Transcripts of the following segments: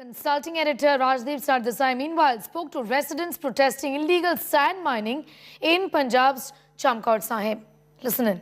Consulting editor Rajdeep Sardesai meanwhile spoke to residents protesting illegal sand mining in Punjab's Chamkaur Sahib. Listen in.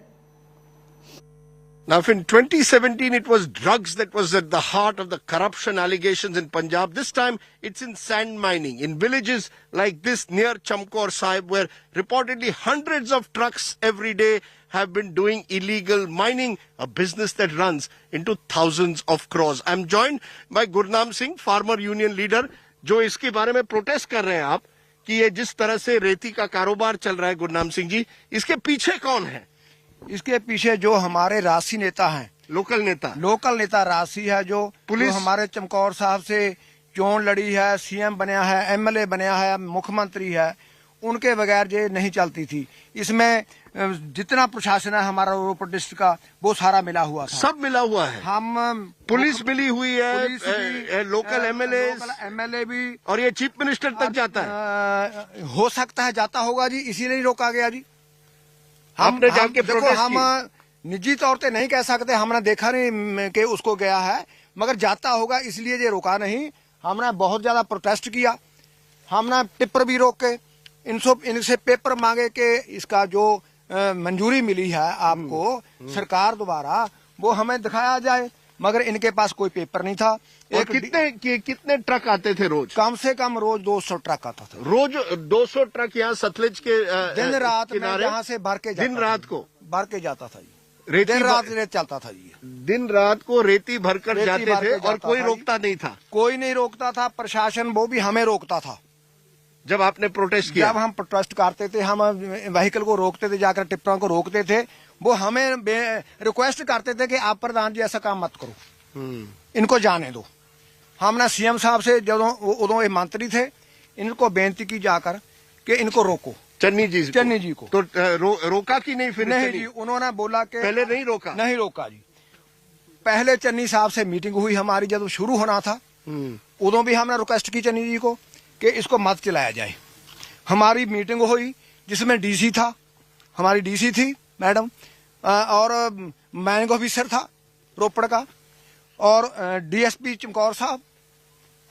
Now, if in 2017 it was drugs that was at the heart of the corruption allegations in Punjab, this time it's in sand mining in villages like this near Chamkaur Sahib, where reportedly hundreds of trucks every day have been doing illegal mining, a business that runs into thousands of crores. I'm joined by Gurnam Singh, farmer union leader, जो इसके बारे में protest कर रहे हैं आप कि ये जिस तरह से रेती का कारोबार चल रहा है, गुरनाम सिंह जी, इसके पीछे कौन है? इसके पीछे जो हमारे राशि नेता हैं, लोकल नेता राशि है, जो पुलिस हमारे चमकौर साहब से चोन लड़ी है, सीएम बनया है, एमएलए बनया है, मुख्यमंत्री है, उनके बगैर ये नहीं चलती थी। इसमें जितना प्रशासन है हमारा रोपड़ डिस्ट्रिक्ट का, वो सारा मिला हुआ था। सब मिला हुआ है। हम पुलिस मिली हुई है, लोकल एमएलए भी, और ये चीफ मिनिस्टर तक जाता है। हो सकता है जाता होगा जी, इसीलिए रोका गया जी। हमने जाके देखो, हम निजी तौर पे नहीं कह सकते, हमने देखा नहीं कि उसको गया है, मगर जाता होगा इसलिए ये रोका नहीं। हमने बहुत ज्यादा प्रोटेस्ट किया, हमने टिप्पर भी रोके, इनसे पेपर मांगे कि इसका जो मंजूरी मिली है आपको सरकार द्वारा, वो हमें दिखाया जाए, मगर इनके पास कोई पेपर नहीं था। कितने ट्रक आते थे रोज? कम से कम रोज 200 ट्रक आता था। रोज 200 ट्रक यहाँ सतलज के दिन रात किनारे यहाँ से भर के दिन रात को भर के जाता था जी। दिन रात चलता था जी। दिन रात को रेती भरकर जाते थे और कोई रोकता नहीं था। कोई नहीं रोकता था, प्रशासन वो भी हमें रोकता था। जब आपने प्रोटेस्ट किया? जब हम प्रोटेस्ट करते थे, हम व्हीकल को रोकते थे, जाकर टिप्परों को रोकते थे, वो हमें रिक्वेस्ट करते थे कि आप प्रधान जी ऐसा काम मत करो, इनको जाने दो। हमने सीएम साहब से जब उदों मंत्री थे, इनको बेनती की जाकर कि इनको रोको। चन्नी जी को तो रोका कि नहीं? फिर नहीं जी, उन्होंने बोला कि पहले नहीं रोका जी। पहले चन्नी साहब से मीटिंग हुई हमारी, जब शुरू होना था, उदों भी हमने रिक्वेस्ट की चन्नी जी को कि इसको मत चलाया जाए। हमारी मीटिंग हुई जिसमें डीसी था, हमारी डीसी थी मैडम, और मैनेजिंग ऑफिसर था रोपड़ का, और डीएसपी चमकौर साहब,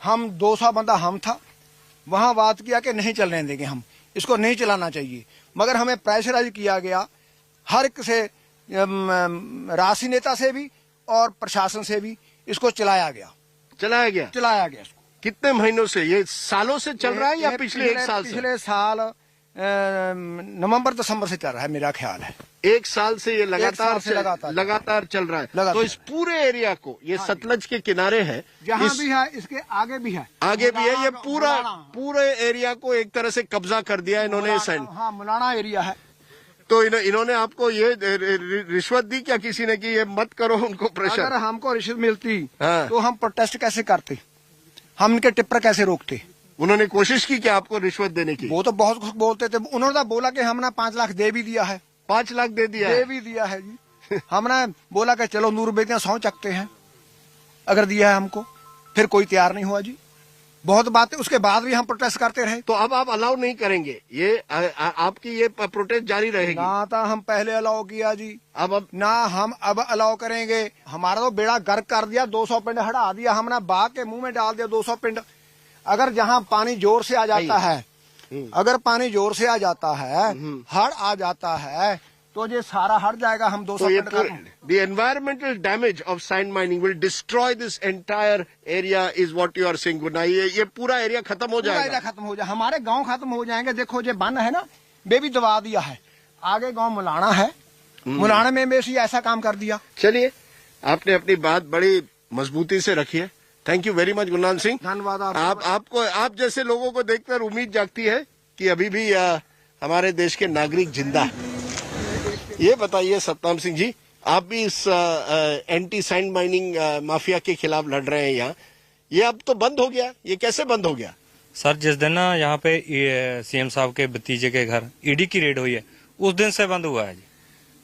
हम 200 बंदा हम था। वहां बात किया कि नहीं चलने देंगे, हम इसको नहीं चलाना चाहिए, मगर हमें प्रेशराइज किया गया हर एक से, राशि नेता से भी और प्रशासन से भी। इसको चलाया गया। कितने महीनों से? ये सालों से चल रहा है या पिछले 1 साल से? पिछले साल नवंबर दिसंबर से चल रहा है, मेरा ख्याल है। 1 साल से ये लगातार चल रहा है। तो इस पूरे एरिया को, ये सतलज के किनारे है, जहाँ भी है, इसके आगे भी है, ये पूरे एरिया को एक तरह से कब्जा कर दिया इन्होंने। हाँ, मुलाना एरिया है। तो इन्होंने आपको ये रिश्वत दी क्या किसी ने कि ये मत करो, उनको प्रेशर? अगर हमको रिश्वत मिलती तो हम प्रोटेस्ट कैसे करते, हम इनके टिप्पर कैसे रोकते? उन्होंने कोशिश की कि आपको रिश्वत देने की? वो तो बहुत कुछ बोलते थे। उन्होंने बोला कि हमने 5 लाख दे भी दिया है। 5 लाख दे दिया है जी। हमने बोला कि चलो 100 रुपए 100 चकते हैं, अगर दिया है हमको। फिर कोई तैयार नहीं हुआ जी, बहुत बातें, उसके बाद भी हम प्रोटेस्ट करते रहे। तो अब आप अलाउ नहीं करेंगे? ये आपकी ये प्रोटेस्ट जारी रहेगी? ना था हम पहले अलाउ किया जी, अब ना हम अब अलाउ करेंगे। हमारा तो बेड़ा गर्क कर दिया, 200 पिंड हटा दिया हमने, बाघ के मुंह में डाल दिया 200 पिंड। अगर जहाँ पानी जोर से आ जाता है, हड़ आ जाता है, तो ये सारा हट जाएगा। हम 200 पिंड The environmental damage of sand mining will destroy this entire area is what you are saying. ये पूरा एरिया खत्म हो जाएगा। हमारे गांव खत्म हो जाएंगे। देखो ये बन है ना, वे भी दबा दिया है। आगे गांव मुलाना है, मुलाना में भी ऐसा काम कर दिया। चलिए, आपने अपनी बात बड़ी मजबूती से रखी है। Thank you very much Gurnam Singh. धन्यवाद। आप जैसे लोगों को देखकर उम्मीद जागती है कि अभी भी हमारे देश के नागरिक जिंदा है। ये बताइए सतनाम सिंह जी, आप भी इस एंटी सैंड माइनिंग माफिया के खिलाफ लड़ रहे हैं यहाँ, ये अब तो बंद हो गया, ये कैसे बंद हो गया? सर, जिस दिन ना यहाँ पे सीएम साहब के भतीजे के घर ईडी की रेड हुई है, उस दिन से बंद हुआ है जी।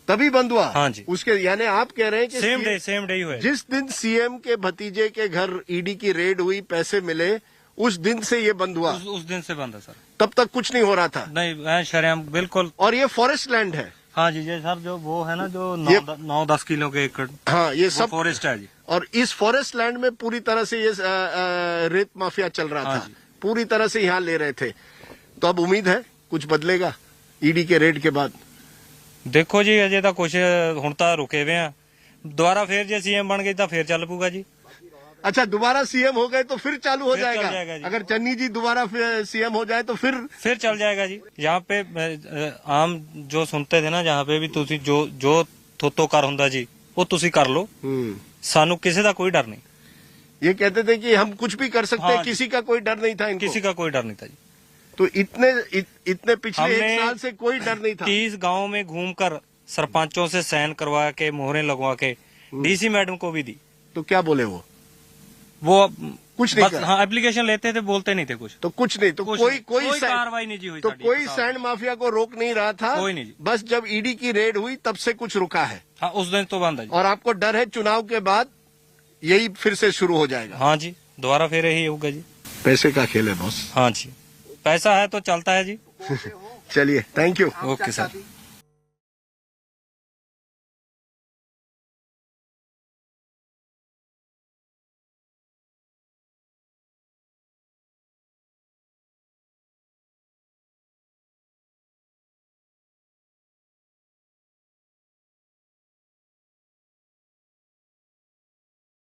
तभी बंद हुआ? हाँ जी। उसके यानी आप कह रहे हैं कि सेम डे ही हुआ। जिस दिन सीएम के भतीजे के घर ईडी की रेड हुई, पैसे मिले, उस दिन से ये बंद हुआ? उस दिन से बंद है सर। तब तक कुछ नहीं हो रहा था? नहीं, शरेआम बिल्कुल। और ये फॉरेस्ट लैंड है? हाँ जी, ये सर जो वो है ना जो ये- 9-10 किलो के एकड़ हाँ, ये वो सब फॉरेस्ट है जी। और इस फॉरेस्ट लैंड में पूरी तरह से ये रेत माफिया चल रहा हाँ था, जी। पूरी तरह से यहाँ ले रहे थे। तो अब उम्मीद है कुछ बदलेगा ईडी के रेड के बाद? देखो जी अजੇ ਤਾਂ ਕੁਝ ਹੁਣ ਤਾਂ ਰੁਕੇ ਵੇ ਆ, ਦੁਬਾਰਾ ਫੇਰ ਜੇ ਸੀਐਮ ਬਣ ਗਏ ਤਾਂ ਫੇਰ ਚੱਲ ਪੂਗਾ ਜੀ। अच्छा, दोबारा सीएम हो गए तो फिर चालू हो फिर चल जाएगा, जाएगा जी। अगर चन्नी जी दोबारा सीएम हो जाए तो फिर चल जाएगा जी। यहाँ पे आम जो सुनते थे ना जहाँ पे भी तुसी जो थोतो कर हुंदा जी वो तुसी कर लो, सानू किसी का कोई डर नहीं। ये कहते थे कि हम कुछ भी कर सकते हैं, हाँ जी। किसी का कोई डर नहीं था इनको। किसी का कोई डर नहीं था जी। तो इतने पिछले हमने 1 साल से कोई डर नहीं था। 30 गाँव में घूमकर सरपंचों से साइन करवा के मोहरें लगवा के डीसी मैडम को भी दी। तो क्या बोले वो कुछ नहीं बस करा। हाँ एप्लीकेशन लेते थे, बोलते नहीं थे कुछ। तो कुछ नहीं, तो कुछ कोई नहीं। कोई कोई सैंड- कार्रवाई नहीं जी हुई तो साडी कोई साहब। सैंड माफिया को रोक नहीं रहा था, कोई नहीं जी। बस जब ईडी की रेड हुई तब से कुछ रुका है। हाँ उस दिन तो बंद है जी। और आपको डर है चुनाव के बाद यही फिर से शुरू हो जाएगा? हाँ जी, दोबारा फिर यही होगा जी। पैसे का खेल है बॉस। हाँ जी, पैसा है तो चलता है जी। चलिए, थैंक यू। Okay sir.